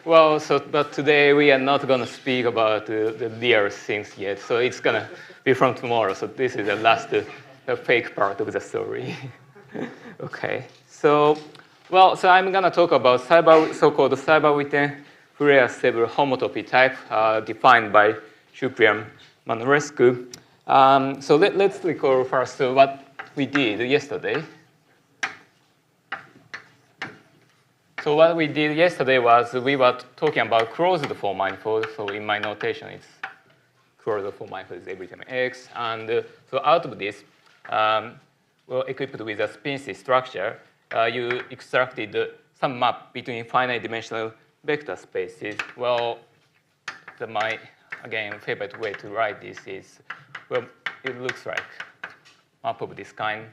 Well, but today we are not going to speak about the real things yet. So it's going to be from tomorrow. So this is the last, the fake part of the story. Okay. So, well, so I'm going to talk about so-called Seiberg-Witten Fourier stable homotopy type defined by Cyprian Manorescu. So let's recall first what we did yesterday. So what we did yesterday was we were talking about closed form manifold. So in my notation, it's closed form manifold is every time X. And so out of this, well, equipped with a spin-C structure, you extracted some map between finite dimensional vector spaces. Well, my, again, favorite way to write this is, well, it looks like map of this kind.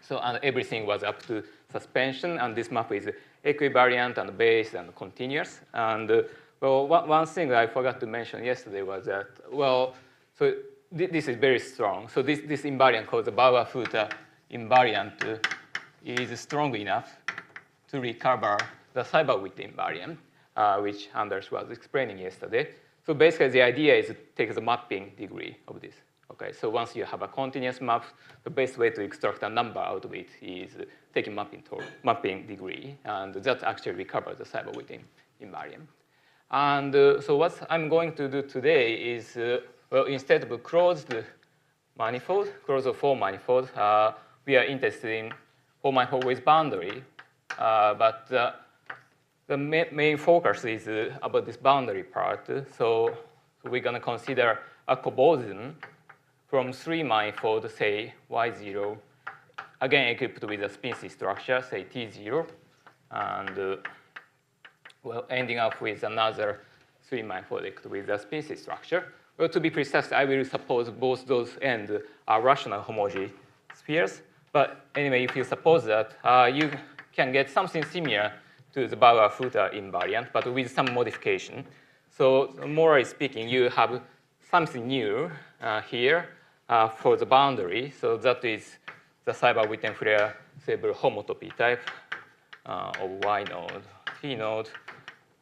So and everything was up to suspension, and this map is equivariant and based and continuous. And well, one thing I forgot to mention yesterday was that, well, so this is very strong. So this invariant called the Bauer-Futter invariant is strong enough to recover the Seiberg-Witten invariant, which Anders was explaining yesterday. So basically, the idea is to take the mapping degree of this. Okay, so once you have a continuous map, the best way to extract a number out of it is taking mapping degree, and that actually recovers the Seiberg-Witten invariant. And so what I'm going to do today is, well, instead of a closed manifold, closed form manifold, we are interested in form manifold with boundary, but the main focus is about this boundary part. So we're going to consider a coboson from 3 manifold, say Y0, again equipped with a spin-C structure, say T0, and well, ending up with another 3 manifold equipped with a spin-C structure. Well, to be precise, I will suppose both those ends are rational homology spheres. But anyway, if you suppose that, you can get something similar to the Bauer-Futter invariant, but with some modification. So morally speaking, you have something new here. For the boundary, so that is the Seiberg-Witten Fourier stable homotopy type of Y node, T node,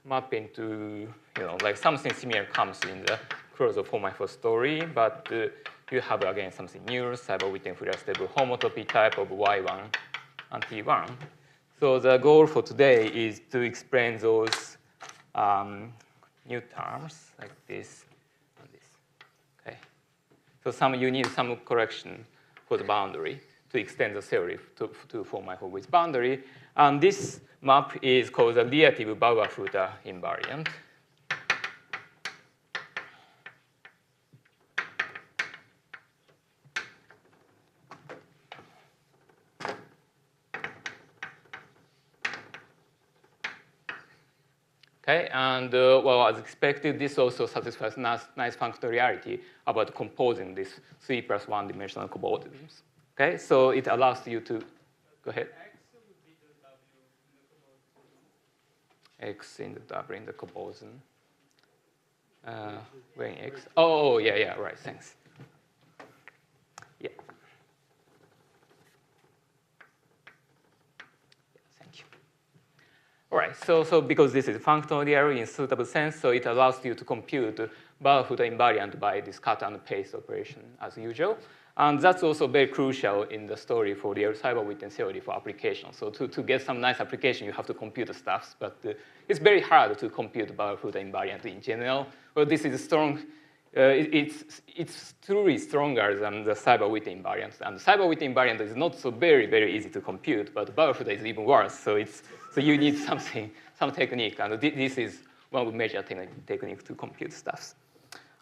mapping to, like something similar comes in the closed form manifold story, but you have again something new, Seiberg-Witten Fourier stable homotopy type of Y1 and T1. So the goal for today is to explain those new terms like this. So you need some correction for the boundary to extend the theory to form manifold with boundary. And this map is called the relative Bauer-Futter invariant. Okay, and well, as expected, this also satisfies nice functoriality about composing these 3 + 1 dimensional cobosons. Okay, so it allows you to go ahead. X in the W in the coboson. Where in X? Oh, yeah, right. Thanks. Yeah. All right, so because this is functorial in suitable sense, so it allows you to compute Bauer-Futter invariant by this cut and paste operation as usual. And that's also very crucial in the story for the Seiberg-Witten theory for application. So to get some nice application, you have to compute stuff, but it's very hard to compute Bauer-Futter invariant in general. Well, this is strong. It's truly stronger than the Seiberg-Witten invariant. And the Seiberg-Witten invariant is not so very easy to compute, but Bauer-Futter is even worse. So you need some technique, and this is one of the major techniques to compute stuff.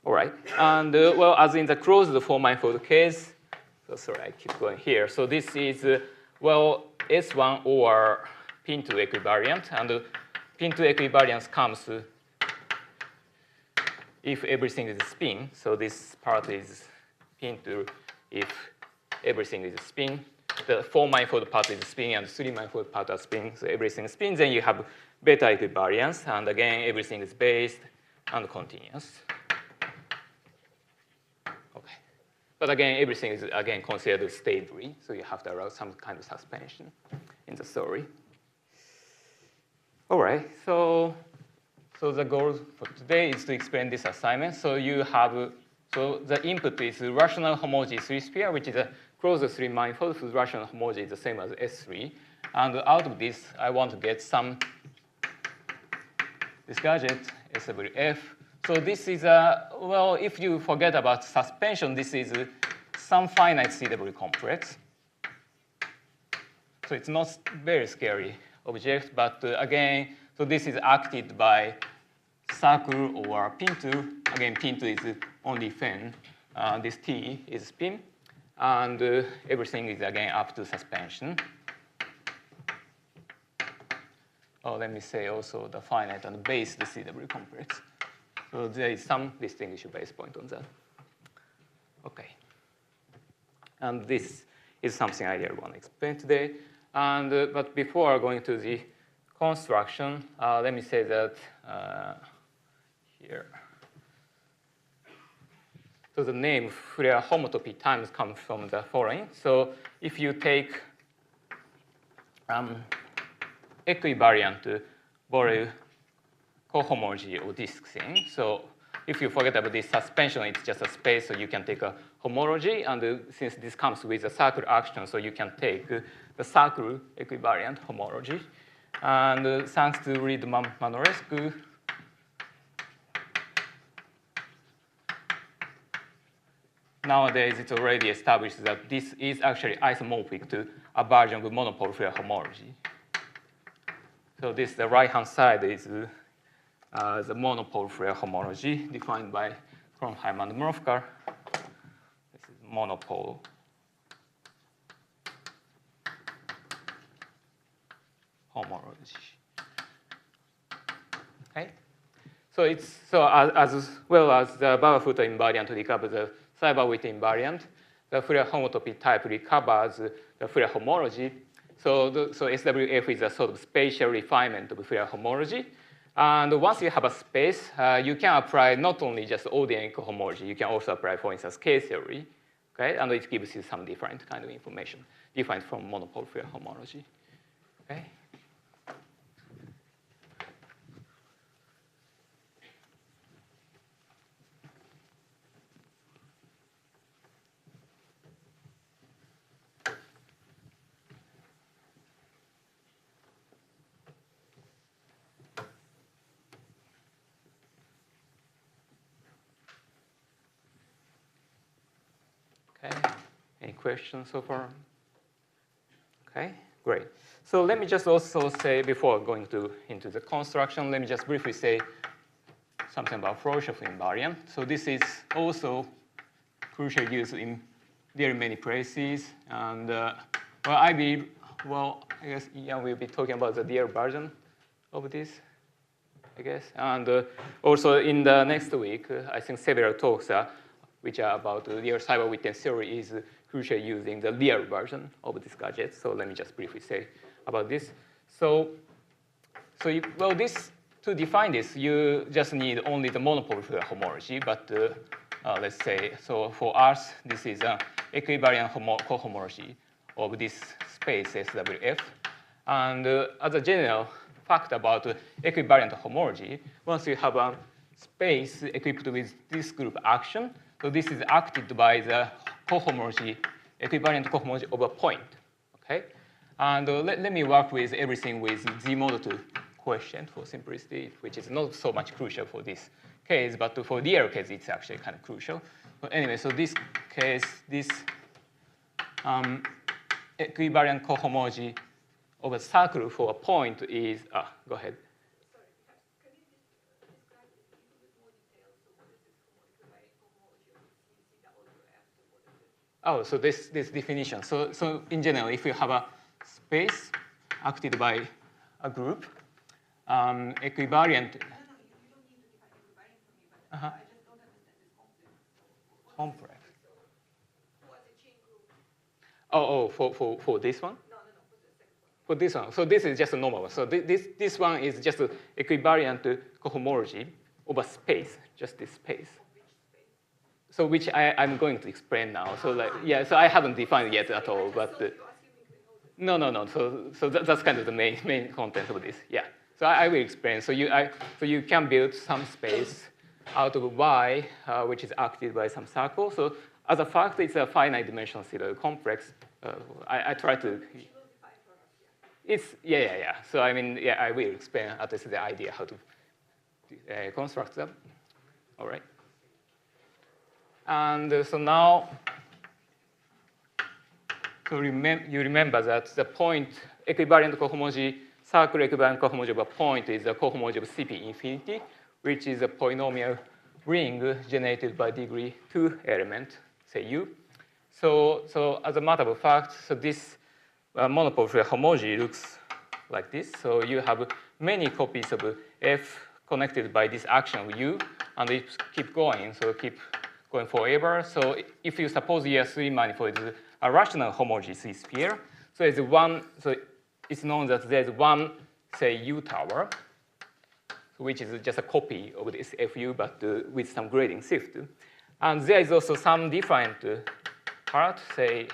All right, and well, as in the closed form manifold case, so sorry, I keep going here. So this is, well, S1 or pin2 equivariant, and pin2 equivariance comes if everything is a spin. So this part is pin2 if everything is a spin. The 4 manifold part is spin, and the 3 manifold part are spin. So everything spins, then you have beta equivariance, and again, everything is based and continuous. Okay. But again, everything is again considered stably, so you have to allow some kind of suspension in the story. All right, so the goal for today is to explain this assignment. So you have, so the input is rational homology 3-sphere, which is a closest Riemann manifold whose rational homology is the same as S3. And out of this, I want to get this gadget, SWF. So this is well, if you forget about suspension, this is some finite CW complex. So it's not very scary object, but again, so this is acted by circle or pin 2. Again, pin 2 is only fin. This T is spin. And everything is again up to suspension. Oh, let me say also the finite and base the CW complex. So there is some distinguishable base point on that. Okay. And this is something I really want to explain today. And but before going to the construction, let me say that here. So the name Fourier homotopy times comes from the following. So if you take equivariant Borel cohomology of this thing, so if you forget about this suspension, it's just a space, so you can take a homology, and since this comes with a circle action, so you can take the circle equivariant homology. And thanks to Reed Manorescu, nowadays it's already established that this is actually isomorphic to a version of monopole Fourier homology. So this, the right-hand side is the monopole Fourier homology defined by Kronheim and Mrofkar. This is monopole homology. Okay. So it's as well as the Bauer-Futter invariant recovers the Seiberg-Witten invariant, the Fourier homotopy type recovers the Fourier homology. So SWF is a sort of spatial refinement of Fourier homology. And once you have a space, you can apply not only just ordinary cohomology, you can also apply, for instance, K-theory. Okay? And it gives you some different kind of information, different from monopole Fourier homology. Okay? Any questions so far? Okay, great. So let me just also say, before going into the construction, let me just briefly say something about Frohoff invariant. So this is also crucially used in very many places. And well, I believe, well, I guess Ian will be talking about the DL version of this, I guess. And also in the next week, I think several talks which are about the real Seiberg-Witten theory is crucially using the real version of this gadget. So let me just briefly say about this. So well, to define this, you just need only the monopole Fourier homology. But let's say, so for us, this is an equivariant cohomology of this space SWF. And as a general fact about equivariant homology, once you have a space equipped with this group action, so this is acted by the cohomology, equivariant cohomology of a point, okay? And let me work with everything with Z mod 2 quotient for simplicity, which is not so much crucial for this case, but for the other case, it's actually kind of crucial. But anyway, so this case, this equivariant cohomology of a circle for a point is, go ahead. Oh, so this definition. So in general, if you have a space acted by a group, equivariant. No, you don't need to define equivariant for me, but I just don't understand this complex. Complex. What's a chain group? For this one? No, for the second one. For this one. So this is just a normal one. So this one is just an equivariant cohomology of a space, just this space. So which I'm going to explain now. So like, yeah, so I haven't defined it yet at all, but no. So that's kind of the main content of this, yeah. So I will explain. So you can build some space out of Y, which is acted by some circle. So as a fact, it's a finite dimensional serial complex. I try to. It's yeah. So I mean, yeah, I will explain at least the idea how to construct them. All right. And so now, so you remember that the point equivariant cohomology, circle equivariant cohomology of a point is the cohomology of CP infinity, which is a polynomial ring generated by degree 2 element, say U. So as a matter of fact, so this monopole homology looks like this. So you have many copies of F connected by this action of U, and it keep going, so keep going forever. So if you suppose your 3 manifold is a rational homogeneous sphere, so there's one, so it's known that there's one, say, U tower, which is just a copy of this FU, but with some grading shift. And there is also some different part, say,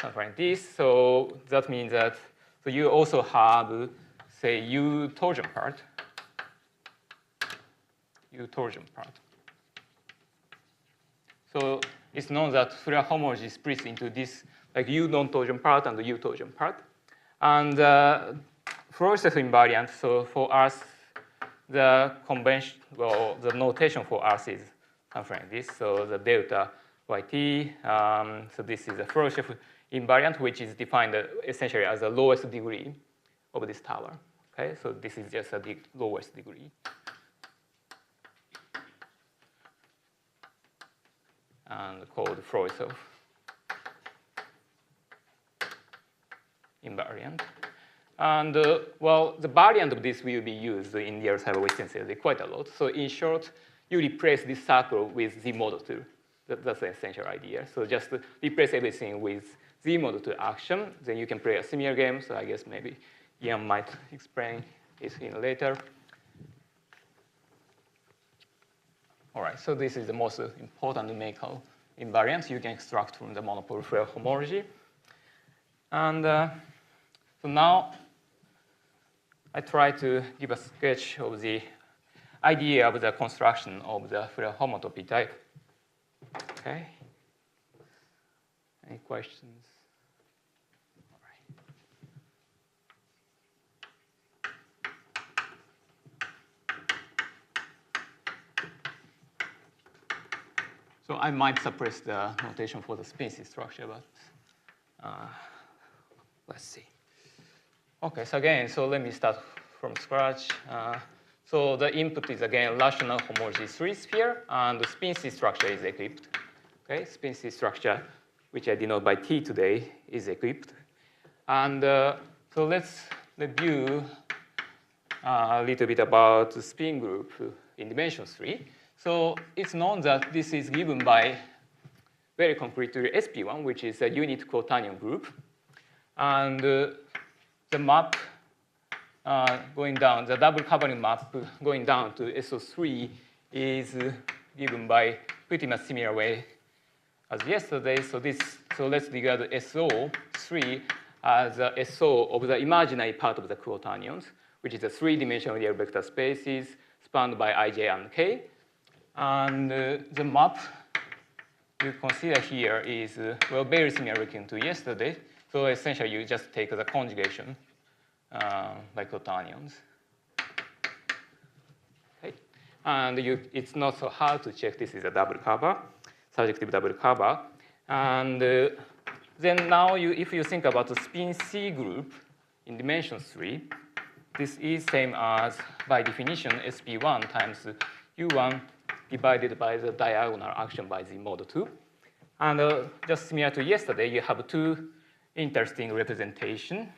something like this. So that means that so you also have, say, U torsion part. U torsion part. So it's known that Fourier homology splits into this, like U non-torsion part and the U torsion part. And Fourier invariant, so for us, the convention, well, the notation for us is something like this. So the delta YT, so this is a Fourier invariant, which is defined essentially as the lowest degree of this tower. Okay, so this is just the lowest degree. And called Fourier invariant. And well, the variant of this will be used in the Seiberg-Witten theory quite a lot. So in short, you replace this circle with Z mod 2. That's the essential idea. So just replace everything with Z mod 2 action. Then you can play a similar game. So I guess maybe Ian might explain it in later. All right, so this is the most important numerical invariant you can extract from the monopole Fourier homology. And so now I try to give a sketch of the idea of the construction of the Fourier homotopy type. Okay. Any questions? All right. So I might suppress the notation for the species structure, but let's see. Okay, so again, so let me start from scratch. So the input is again rational homogeneous 3 sphere, and the species structure is equipped. Okay, species structure, which I denote by T today, is equipped. And so let's review a little bit about the spin group in dimension 3. So it's known that this is given by very concretely SP1, which is a unit quaternion group. And the map going down, the double covering map going down to SO3 is given by pretty much similar way as yesterday. So let's regard SO3 as a SO of the imaginary part of the quaternions, which is a 3-dimensional real vector spaces spanned by ij and k. And the map you consider here is well very similar to yesterday. So essentially, you just take the conjugation by quaternions. Okay. And it's not so hard to check this is a double cover, surjective double cover. And then now, if you think about the spin C group in dimension 3, this is same as, by definition, SP1 times U1 divided by the diagonal action by Z mod 2. And just similar to yesterday, you have two interesting representation.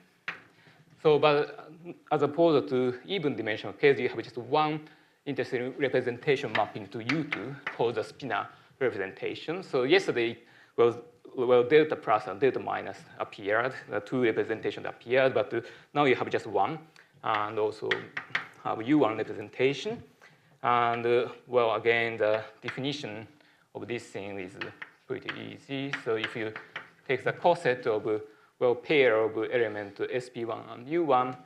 So, but as opposed to even dimensional case, you have just one interesting representation mapping to U2 called the spinor representation. So yesterday, well, delta plus and delta minus appeared, the two representations appeared, but now you have just one, and also have U1 representation. And well, again, the definition of this thing is pretty easy. So if you take the coset of well pair of element SP1 and U1,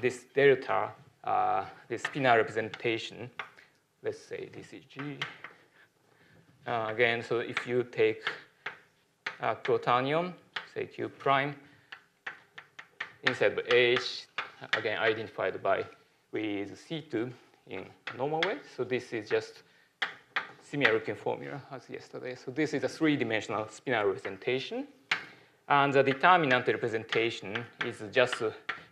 this delta, this spinor representation, let's say this is G. Again, so if you take a quaternion, say Q prime, inside of H, again identified by with C2 in normal way. So this is just similar looking formula as yesterday. So this is a three-dimensional spinor representation. And the determinant representation is just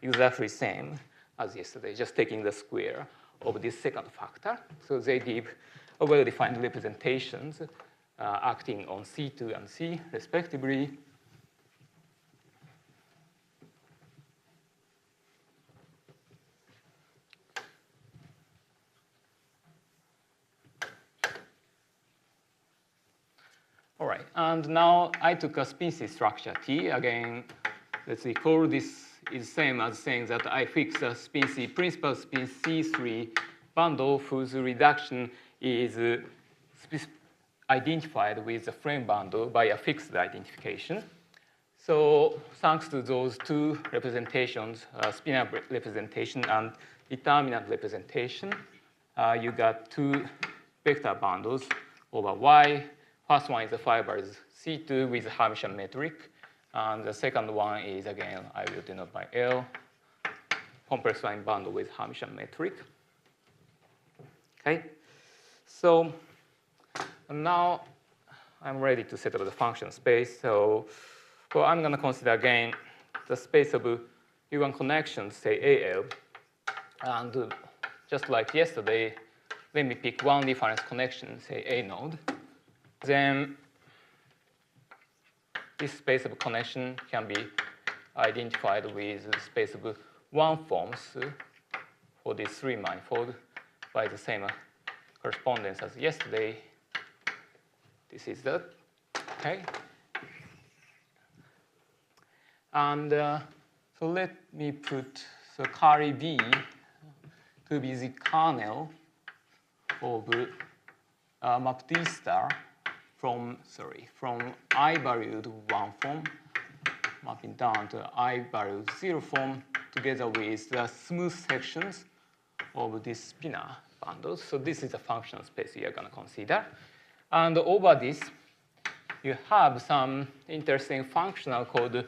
exactly same as yesterday, just taking the square of this second factor. So they give a well-defined representations acting on C2 and C respectively. All right, and now I took a spin-C structure T. Again, let's recall this is same as saying that I fix a spin-C, principal spin C3 bundle whose reduction is identified with the frame bundle by a fixed identification. So thanks to those two representations, spinor representation and determinant representation, you got two vector bundles over Y. First one is the fibers C2 with Hermitian metric. And the second one is, again, I will denote by L, complex line bundle with Hermitian metric. Okay? So now I'm ready to set up the function space. So well, I'm going to consider, again, the space of U1 connections, say AL. And just like yesterday, let me pick one difference connection, say A node. Then this space of connection can be identified with the space of one forms for this three manifold by the same correspondence as yesterday. This is that. Okay. And so let me put the carry B to be the kernel of map D star from I valued one form mapping down to I valued zero form together with the smooth sections of this spinor bundles. So this is a functional space we are going to consider. And over this, you have some interesting functional called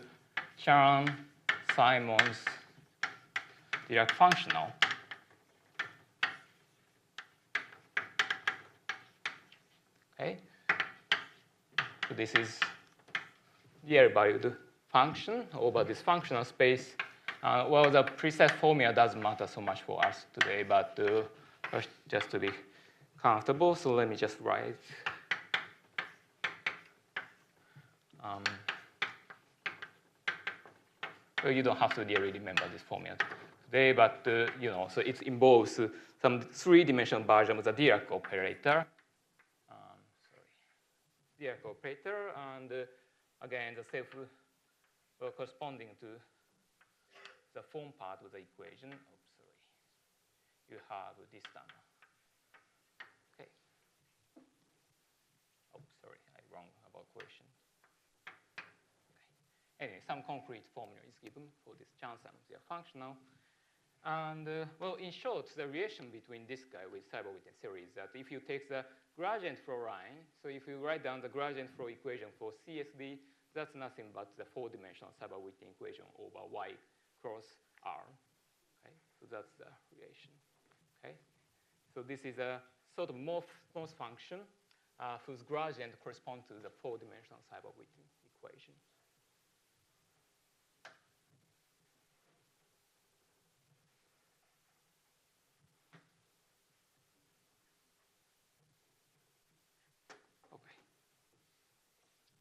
Chern-Simons Dirac functional. Okay. So this is the valued function over this functional space. Well, the precise formula doesn't matter so much for us today, but just to be comfortable, so let me just write. Well, you don't have to really remember this formula today, but you know, so it involves some three-dimensional version of the Dirac operator. Dirac operator, and again, the self corresponding to the form part of the equation. Oops, sorry. You have this term. Okay. Oh, sorry, I'm wrong about question. Okay. Anyway, some concrete formula is given for this Chern-Simons. They are functional. And well, in short, the relation between this guy with Seiberg-Witten theory is that if you take the gradient flow line, so if you write down the gradient flow equation for CSD, that's nothing but the four-dimensional Seiberg-Witten equation over Y cross R. Okay, so that's the relation. Okay, so this is a sort of morph function whose gradient corresponds to the four-dimensional Seiberg-Witten equation.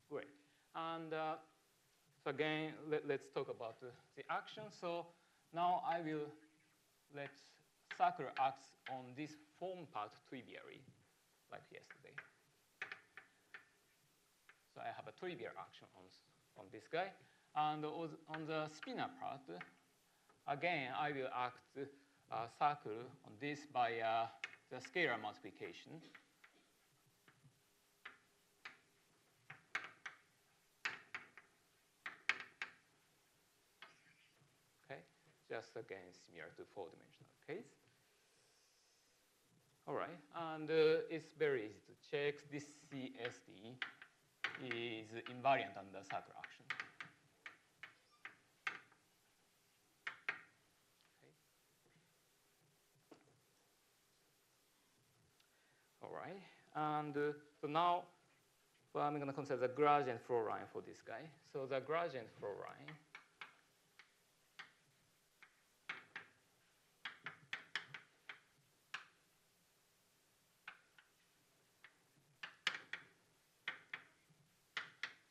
Great. And so again, let's talk about the action. So now I will let circle acts on this form part trivially, like yesterday. So I have a trivial action on this guy. And on the spinor part, again, I will act circle on this by the scalar multiplication. just again similar to four-dimensional case. All right, and it's very easy to check. This CSD is invariant under circular action. Okay. All right, and so now, well, I'm going to consider the gradient flow line for this guy. So the gradient flow line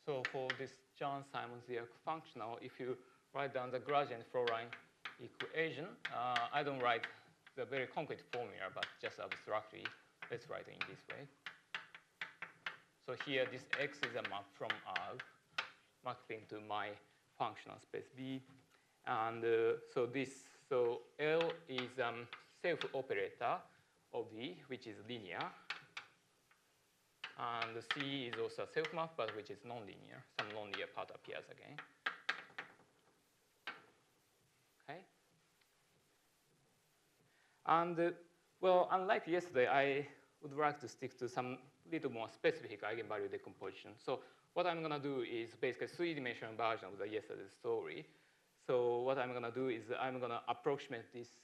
so for this John-Simons-Dirac functional, if you write down the gradient flow line equation, I don't write the very concrete formula, but just abstractly, let's write it in this way. So here, this X is a map from R, mapping to my functional space B. And so L is self-operator of V, which is linear. And C is also a self-map, but which is nonlinear. Some nonlinear part appears again. Okay. And well, unlike yesterday, I would like to stick to some little more specific eigenvalue decomposition. So what I'm going to do is basically three-dimensional version of the yesterday's story. So what I'm going to do is I'm going to approximate this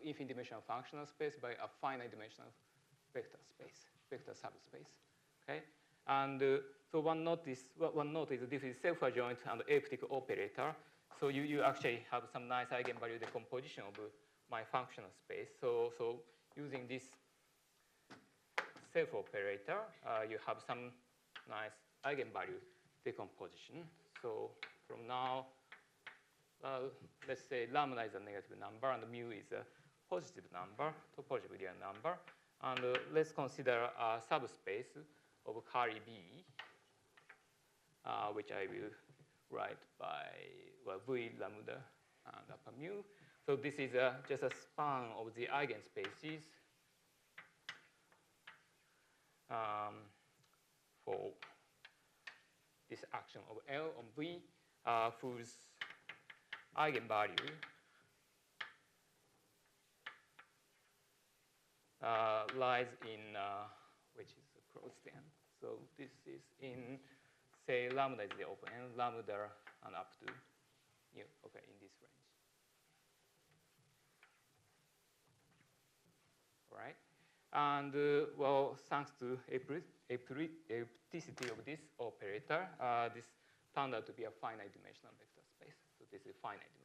infinite-dimensional functional space by a finite-dimensional vector space, vector subspace. Okay, and so one note is this is self-adjoint and elliptic operator. So you actually have some nice eigenvalue decomposition of my functional space. So using this self-operator, you have some nice eigenvalue decomposition. So from now, let's say lambda is a negative number and mu is a positive number, topological real number. And let's consider a subspace of curly B, which I will write by V lambda and upper mu. So this is just a span of the eigenspaces for this action of L on V, whose eigenvalue lies in which is a closed end. So this is in, say, lambda is the open end, lambda and up to mu, okay, in this range. All right. And well, thanks to ellipticity of this operator, this turned out to be a finite dimensional vector space. So this is finite dimensional.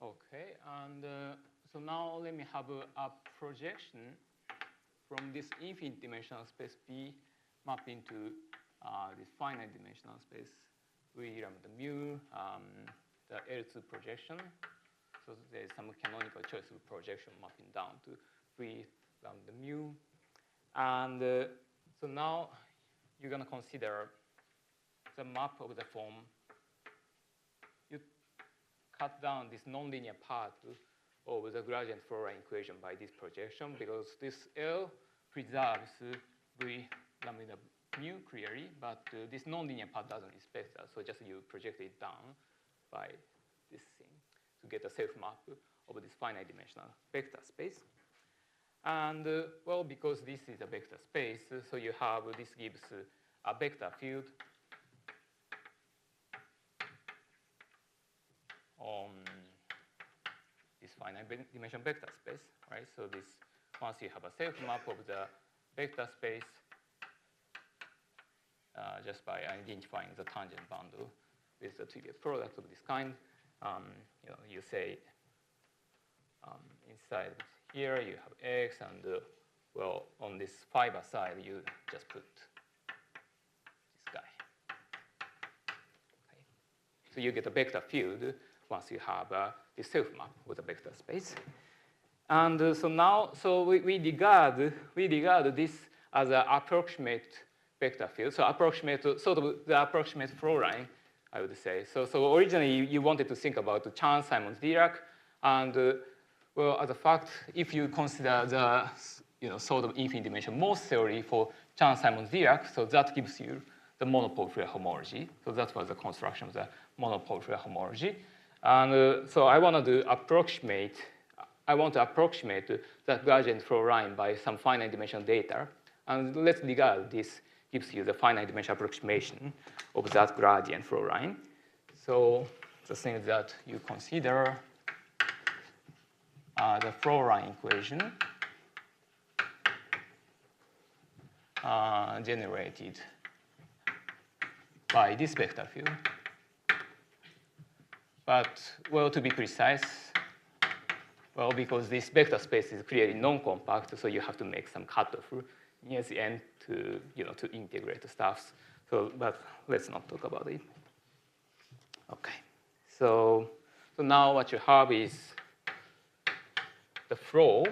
Okay, and so now let me have a projection from this infinite dimensional space B mapping to this finite dimensional space V lambda mu, the L2 projection. So there's some canonical choice of projection mapping down to V lambda mu. And so now you're going to consider the map of the form. You cut down this nonlinear part of the gradient flow line equation by this projection, because this L preserves V lambda mu clearly, but this nonlinear part doesn't respect that. So just you project it down by this thing to get a self-map of this finite dimensional vector space. And well, because this is a vector space, so you have this gives a vector field on this finite dimension vector space, right? So this, once you have a self-map of the vector space, just by identifying the tangent bundle with the trivial product of this kind, you say inside here you have X, and well, on this fiber side you just put this guy. Okay. So you get a vector field once you have this self-map with a vector space. And so now, so we regard this as an approximate vector field. So approximate, sort of the approximate flow line, I would say. So originally you wanted to think about the Chern-Simons-Dirac, and well, as a fact, if you consider the sort of infinite dimension Morse theory for Chern-Simons-Dirac, so that gives you the monopolar homology. So that was the construction of the monopolar homology. And so I want to approximate that gradient flow line by some finite dimensional data. And let's regard this gives you the finite dimensional approximation of that gradient flow line. So the thing that you consider the flow line equation generated by this vector field. But, well, to be precise, well, because this vector space is clearly non-compact, so you have to make some cutoff near the end to, to integrate the stuffs. So, but let's not talk about it. Okay. So now what you have is the flow,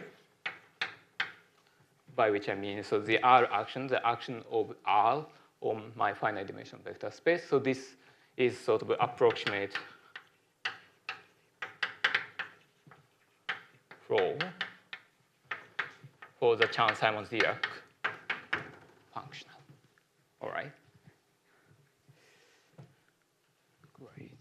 by which I mean, so the R action, the action of R on my finite dimensional vector space. So this is sort of approximate flow for the Chern-Simons-Dirac functional. All right. Great.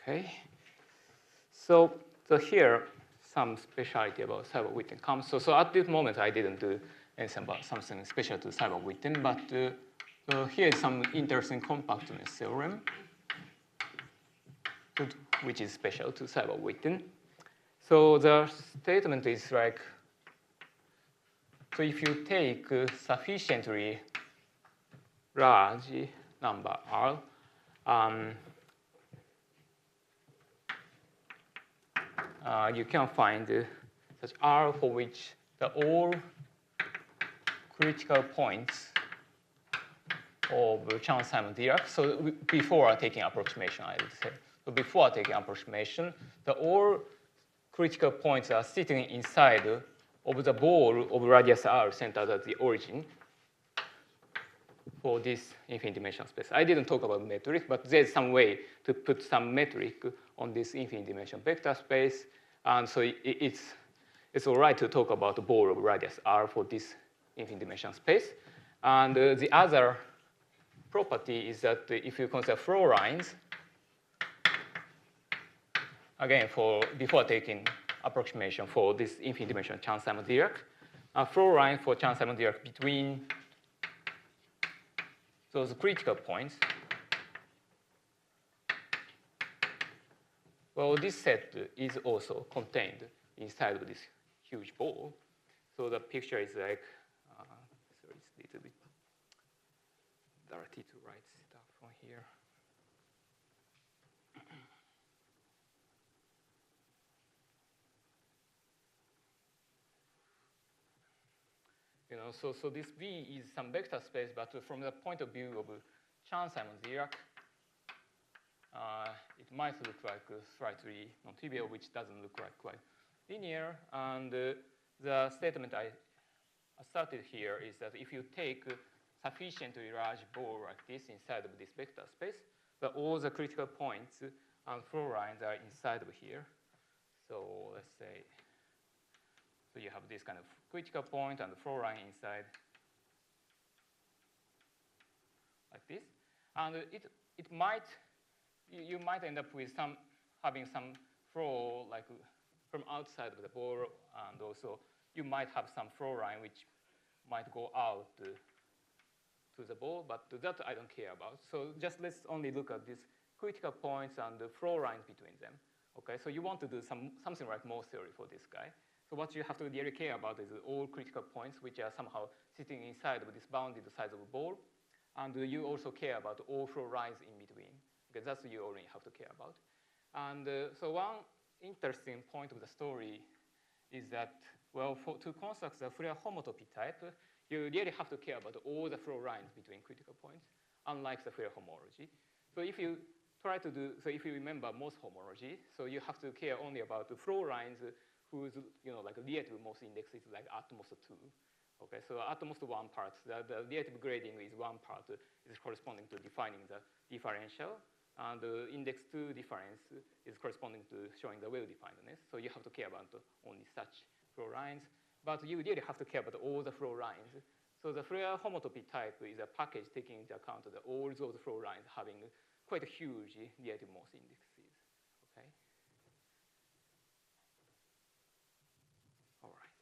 Okay. So here, some specialty about Seiberg-Witten comes. So at this moment, I didn't do anything about something special to Seiberg-Witten, but here is some interesting compactness theorem, which is special to Seiberg-Witten. So the statement is like, so if you take sufficiently large number R, you can find such R for which all critical points of Chern-Simons-Dirac. So before taking approximation, I would say. So before taking approximation, all critical points are sitting inside of the ball of radius R centered at the origin for this infinite dimensional space. I didn't talk about metric, but there's some way to put some metric on this infinite dimensional vector space. And so it's all right to talk about the ball of radius R for this infinite dimensional space. And the other property is that if you consider flow lines, again, before taking approximation for this infinite dimensional Chern-Simons-Dirac, a flow line for Chern-Simons-Dirac between those critical points. Well, this set is also contained inside of this huge ball. So the picture is like, so it's a little bit dirty to write stuff from here. So this V is some vector space, but from the point of view of Chern-Simons-Dirac, it might look like slightly non-trivial, which doesn't look like quite linear. And the statement I asserted here is that if you take sufficiently large ball like this inside of this vector space, that all the critical points and flow lines are inside of here. So let's say, so you have this kind of critical point and the flow line inside like this. And it might, you might end up with having some flow like from outside of the ball, and also you might have some flow line which might go out to the ball, but that I don't care about. So just let's only look at these critical points and the flow lines between them. Okay, so you want to do something like Morse theory for this guy. So what you have to really care about is all critical points which are somehow sitting inside of this bounded size of a ball. And you also care about all flow lines in between, because that's what you only have to care about. And so one interesting point of the story is that, well, to construct the Fourier homotopy type, you really have to care about all the flow lines between critical points, unlike the Fourier homology. So if you try to do, so if you remember Morse homology, so you have to care only about the flow lines whose, like relative Morse index is like at most 2. Okay, so at most one part, the relative grading is one part is corresponding to defining the differential, and the index 2 difference is corresponding to showing the well-definedness. So you have to care about only such flow lines, but you really have to care about all the flow lines. So the Fourier homotopy type is a package taking into account that all those flow lines having quite a huge relative Morse indexes. Okay. All right.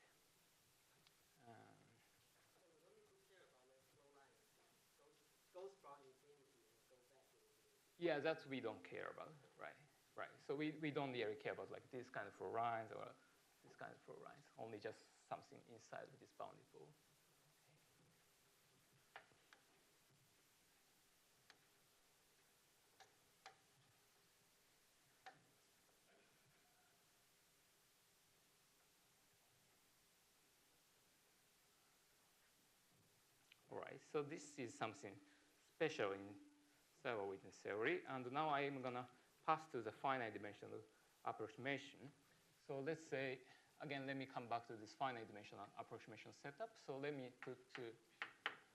Goes from infinity and goes back to infinity. Yeah, that we don't care about, right? Right. So we don't really care about like this kind of flow lines or this kind of flow lines. Only just something inside of this bounded ball. All right. So this is something special in Seiberg-Witten theory, and now I am gonna pass to the finite dimensional approximation. So let's say, again, let me come back to this finite dimensional approximation setup. So let me put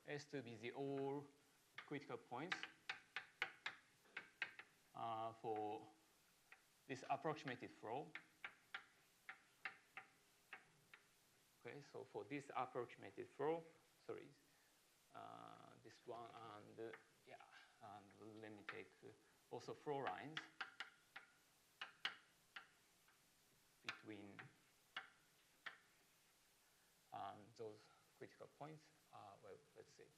S to be the all critical points for this approximated flow. Okay, so for this approximated flow, sorry, this one, and yeah, and let me take also flow lines between those critical points. Well, let's see.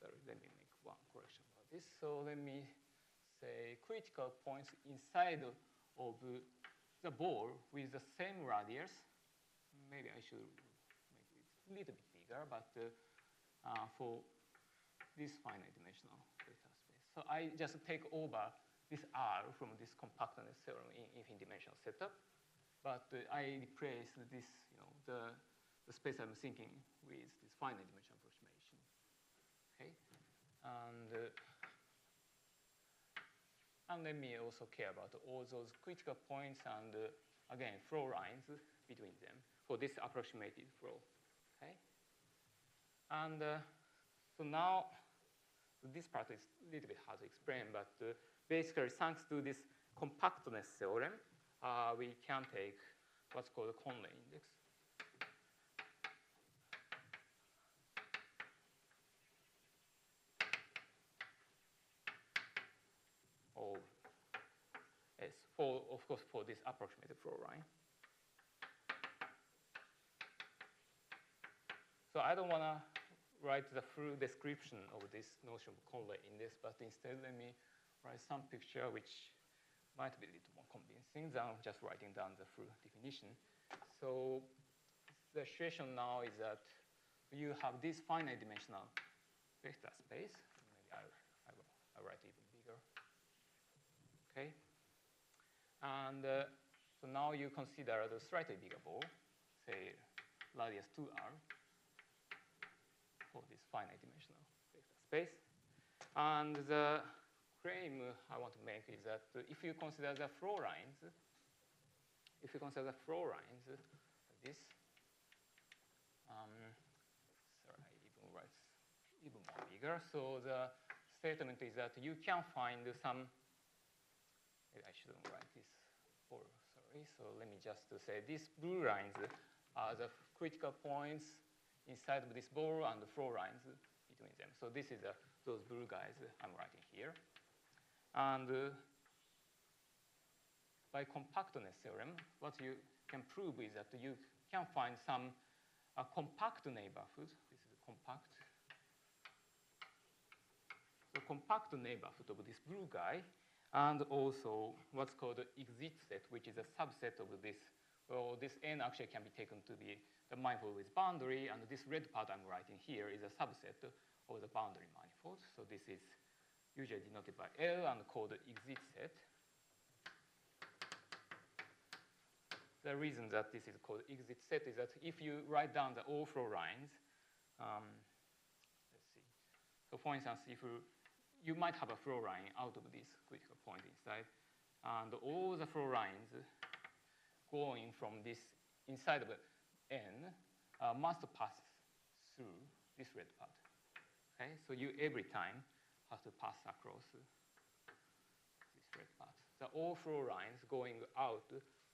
Sorry, let me make one correction about this. So let me say critical points inside of the ball with the same radius. Maybe I should make it a little bit bigger, but for this finite dimensional vector space. So I just take over this R from this compactness theorem in infinite dimensional setup, but I replace this, the space I'm thinking with this finite dimensional approximation. Okay, and let me also care about all those critical points and again flow lines between them for this approximated flow. Okay, and so now this part is a little bit hard to explain, but basically thanks to this compactness theorem, we can take what's called a Konno index. Of S, of course, for this approximated flow line. So I don't want to write the full description of this notion of Konno index, but instead let me write some picture which might be a little more convincing than just writing down the full definition. So the situation now is that you have this finite dimensional vector space. Maybe I'll write it even bigger. Okay, and so now you consider the slightly bigger ball, say radius 2r, for this finite dimensional vector space. And the claim I want to make is that if you consider the flow lines, like this, sorry, I even write even more bigger. So the statement is that you can find some. I shouldn't write this for, sorry. So let me just say these blue lines are the critical points inside of this ball and the flow lines between them. So this is those blue guys I'm writing here. And by compactness theorem, what you can prove is that you can find some compact neighborhood. This is a compact. So compact neighborhood of this blue guy, and also what's called the exit set, which is a subset of this well, this n actually can be taken to be the manifold with boundary, and this red part I'm writing here is a subset of the boundary manifold. So this is usually denoted by L and called the exit set. The reason that this is called exit set is that if you write down the all-flow lines, let's see. So for instance, if you might have a flow line out of this critical point inside, and all the flow lines going from this inside of N must pass through this red part. Okay, so you every time have to pass across this red part. The all flow lines going out,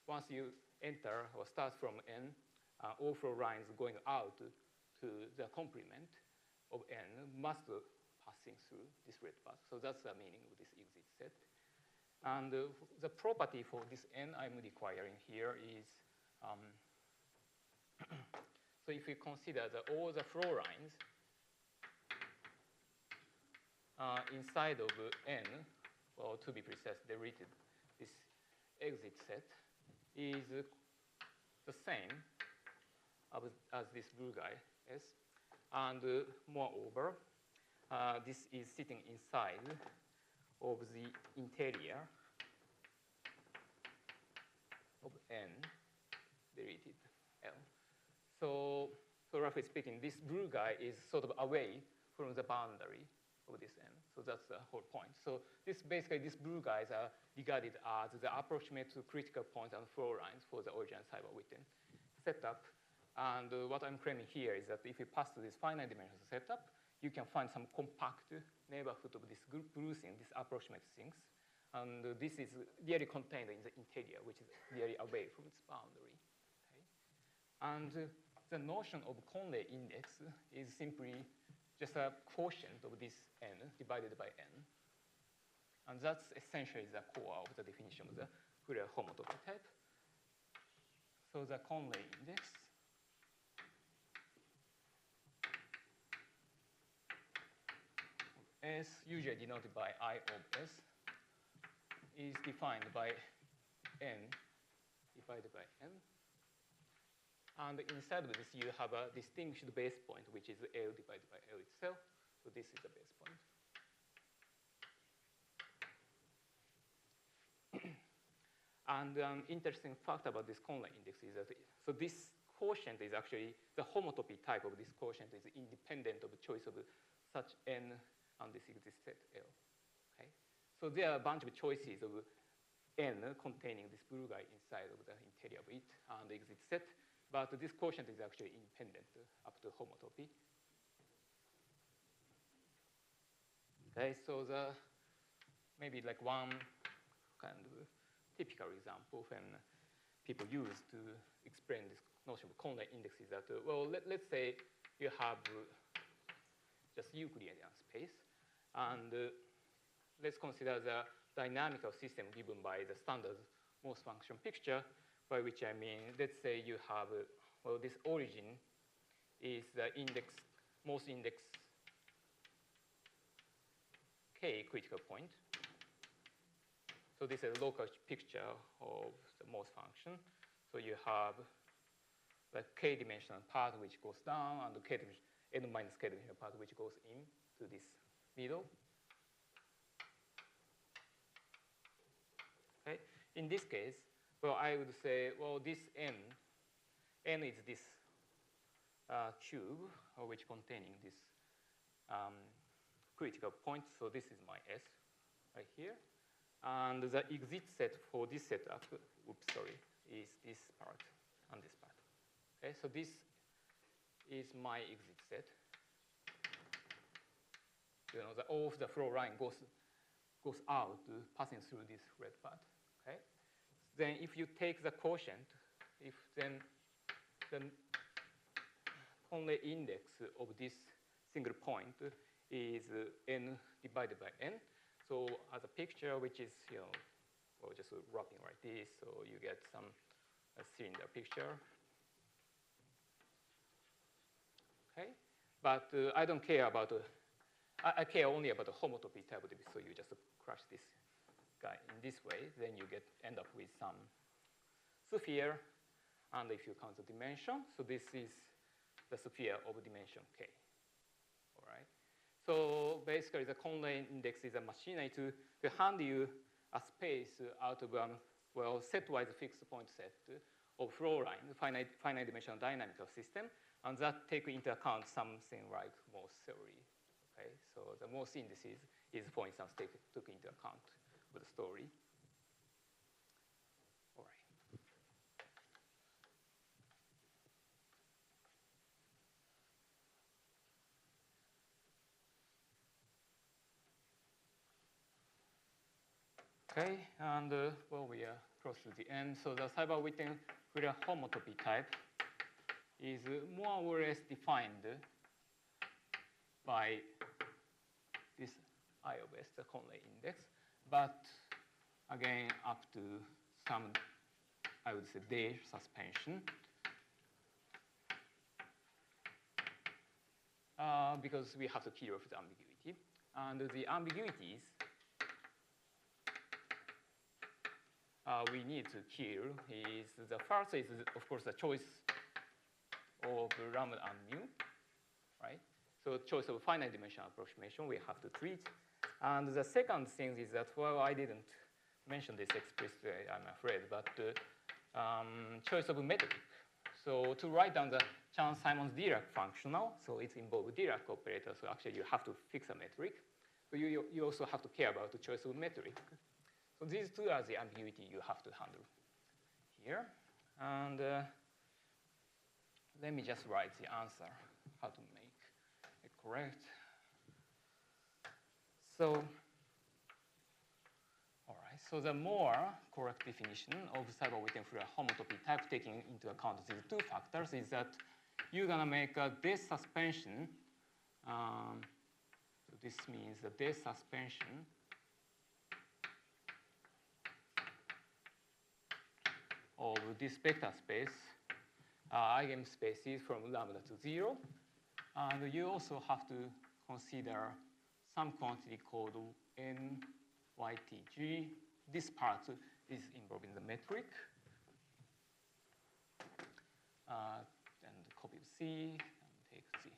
once you enter or start from N, all flow lines going out to the complement of N must passing through this red part. So that's the meaning of this exit set. And the property for this N I'm requiring here is, so if we consider all the flow lines inside of N, or to be precise, derivative, this exit set is the same as this blue guy is. And moreover, this is sitting inside of the interior of N deleted L. So roughly speaking, this blue guy is sort of away from the boundary of this N. So that's the whole point. So basically, these blue guys are regarded as the approximate to critical points and flow lines for the original Seiberg-Witten setup. And what I'm claiming here is that if you pass to this finite dimensional setup, you can find some compact neighborhood of this blue thing, these approximate things. And this is really contained in the interior, which is really away from its boundary. Okay? And the notion of Konno index is simply just a quotient of this N divided by N. And that's essentially the core of the definition of the Fourier homotopy type. So the Konno index S, usually denoted by I of S, is defined by N divided by N. And inside of this, you have a distinguished base point, which is L divided by L itself. So this is the base point. And an interesting fact about this Konno index is that, so this quotient is actually, the homotopy type of this quotient is independent of the choice of such N and this exit set L. Okay? So there are a bunch of choices of N containing this blue guy inside of the interior of it and the exit set. But this quotient is actually independent up to homotopy. Okay, so maybe like one kind of typical example when people use to explain this notion of Konno index is that, well, let's say you have just Euclidean space, and let's consider the dynamical system given by the standard most function picture, by which I mean, let's say you have, well, this origin is the index, most index K critical point. So this is a local picture of the most function. So you have the K dimensional part which goes down and the N minus K dimensional part which goes into this middle. Okay. In this case, well, I would say, well, this N is this cube, which containing this critical point. So this is my S right here. And the exit set for this setup, is this part and this part. Okay, so this is my exit set. You know, all of the flow line goes out, passing through this red part. Okay. Then if you take the quotient, then the Konno index of this single point is N divided by N. So as a picture, which is, you know, well, just wrapping like this, so you get some cylinder picture. Okay, but I don't care about, I care only about the homotopy type of this. So you just crush this guy in this way, then you end up with some sphere And if you count the dimension, so this is the sphere of dimension k. All right. So basically, the Konno index is a machinery to hand you a space out of well, set-wise fixed point set of flow line, finite dimensional dynamical system, and that take into account something like Morse theory. Okay, so the Morse indices is points that took into account with the story. All right. Okay, and well, we are close to the end. So the Seiberg-Witten Fourier homotopy type is more or less defined by this I of S, the Konno index, but again, up to some, I would say, day suspension. Because we have to kill off the ambiguity. And the ambiguities we need to kill is the first is, of course, the choice of lambda and mu, right? So choice of finite dimensional approximation we have to treat. And the second thing is that, well, I didn't mention this explicitly, I'm afraid, but choice of metric. So to write down the Chern-Simons-Dirac functional, so it involves Dirac operator, so actually you have to fix a metric. So you also have to care about the choice of metric. So these two are the ambiguity you have to handle here. And let me just write the answer, how to make it correct. So, all right, so the more correct definition of Seiberg-Witten Fourier homotopy type taking into account these two factors is that you're gonna make a Des suspension. So this means the Des suspension of this vector space, eigenspaces from lambda to 0. And you also have to consider some quantity called NYTG. This part is involving the metric. And copy C and take the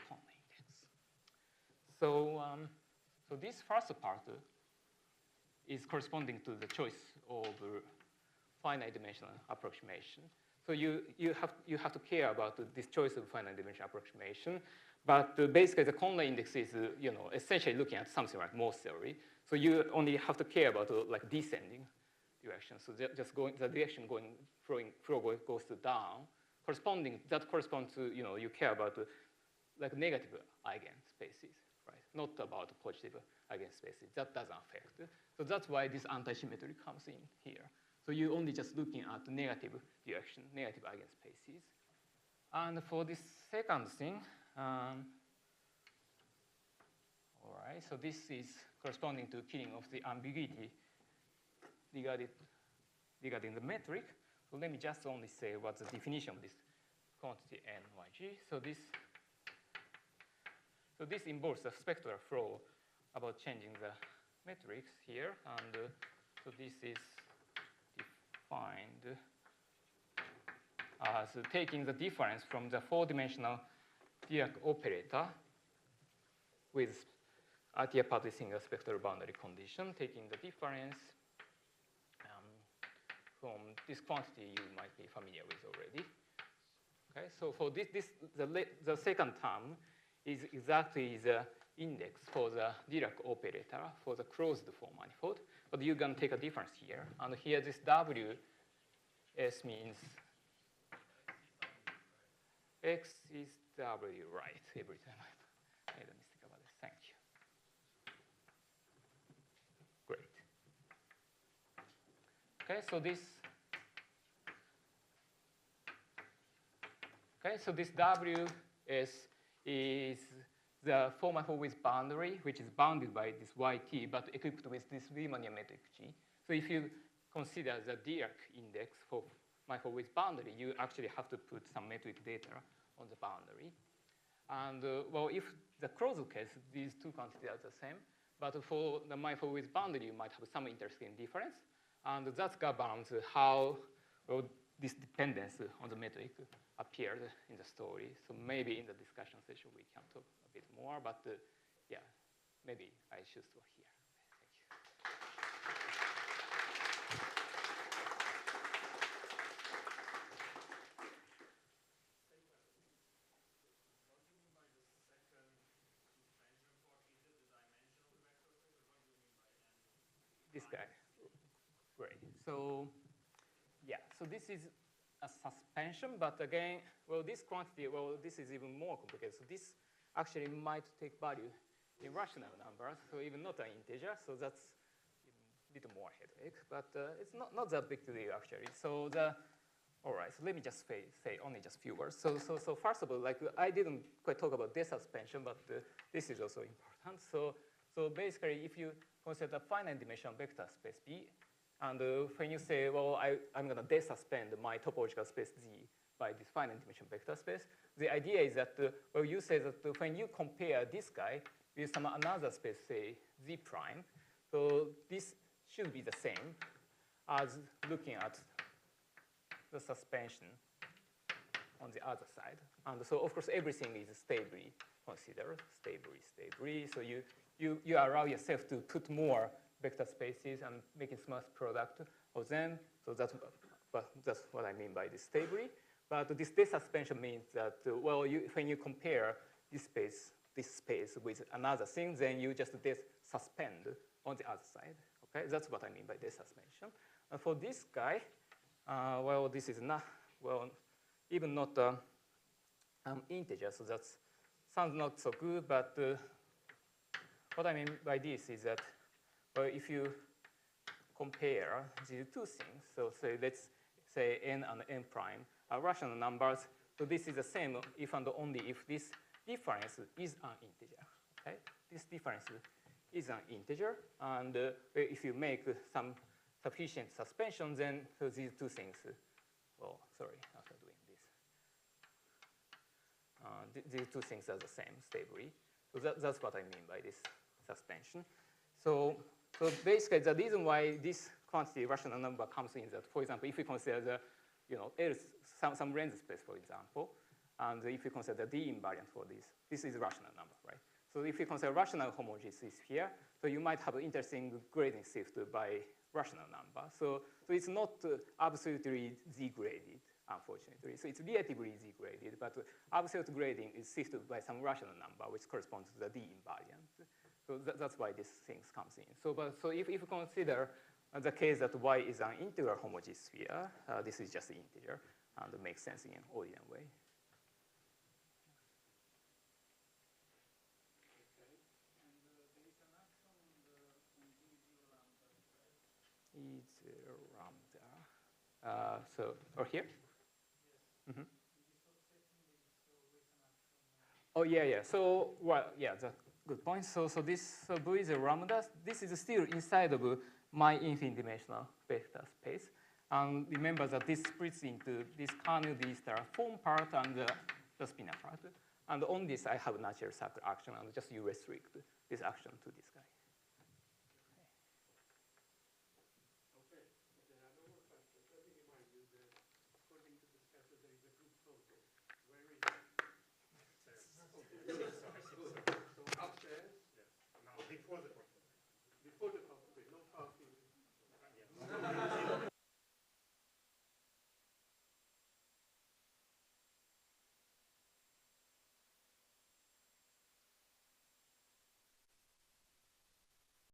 Konno index. So, so this first part is corresponding to the choice of finite dimensional approximation. So you have to care about this choice of finite dimensional approximation. But basically, the Konno index is essentially looking at something like Morse theory. So you only have to care about like descending direction. So just going the direction flow goes to down. That corresponds to you care about like negative eigenspaces, right? Not about positive eigenspaces. That doesn't affect. So that's why this anti-symmetry comes in here. So you're only just looking at the negative direction, negative eigenspaces. And for this second thing, all right, so this is corresponding to killing of the ambiguity regarding the metric. So let me just only say what's the definition of this quantity NYG. So this involves the spectral flow about changing the metrics here. And so this is defined as taking the difference from the four-dimensional Dirac operator with Atiyah-Padley single spectral boundary condition, taking the difference from this quantity you might be familiar with already. Okay, so for the second term is exactly the index for the Dirac operator for the closed form manifold, but you can take a difference here. And here this WS means X is W, right? Every time I made a mistake about this. Thank you. Great. Okay, so this WS is the form manifold with boundary, which is bounded by this YT, but equipped with this Riemannian metric G. So if you consider the Dirac index for manifold with boundary, you actually have to put some metric data on the boundary. And well, if the closed case, these two quantities are the same. But for the manifold with boundary, you might have some interesting difference. And that governs how well, this dependence on the metric appeared in the story. So maybe in the discussion session we can talk a bit more, but yeah, maybe I should stop here. Thank you. What do you mean by the second suspension part? Is it the dimension of the vector space, or what do you mean by n? This guy. Great. So yeah, so this is a suspension, but again, well, this quantity, well, this is even more complicated. So this actually might take value in rational numbers, so even not an integer. So that's a little more headache, but it's not that big to do actually. So all right, so let me just say only just few words. So first of all, like I didn't quite talk about this suspension, but this is also important. So basically, if you consider a finite dimensional vector space B, and when you say, well, I'm going to desuspend my topological space Z by this finite dimensional vector space, the idea is that, well, you say that when you compare this guy with some another space, say Z prime, so this should be the same as looking at the suspension on the other side. And so, of course, everything is stably considered, stably. So you allow yourself to put more vector spaces and making smooth product of them. So that's what I mean by this stably. But this desuspension means that, well, when you compare this space with another thing, then you just desuspend on the other side. Okay, that's what I mean by desuspension. And for this guy, well, this is not, well, even not integer, so that sounds not so good, but what I mean by this is that, well, if you compare these two things, so say, let's say n and n prime are rational numbers, so this is the same if and only if this difference is an integer, okay? This difference is an integer, and if you make some sufficient suspension, then so these two things, well, sorry, after doing this. These two things are the same stably. So that's what I mean by this suspension. So basically, the reason why this quantity rational number comes in is that, for example, if we consider the, some range space, for example, and if we consider the D invariant for this is a rational number, right? So if we consider rational homogeneous here, so you might have an interesting grading shift by rational number. So it's not absolutely Z-graded, unfortunately. So it's relatively Z-graded, but absolute grading is shifted by some rational number, which corresponds to the D invariant. So that's why this thing comes in. So if you consider the case that Y is an integral homogeneous sphere, this is just an integer, and it makes sense in an ordinary way. Is lambda. So, or here? Yes. Mm-hmm. Oh, yeah. So, well, yeah, that's a good point. So V is a lambda. This is still inside of my infinite dimensional vector space. And remember that this splits into this kernel D star form part and the spinor part. And on this, I have natural circle action, and just you restrict this action to this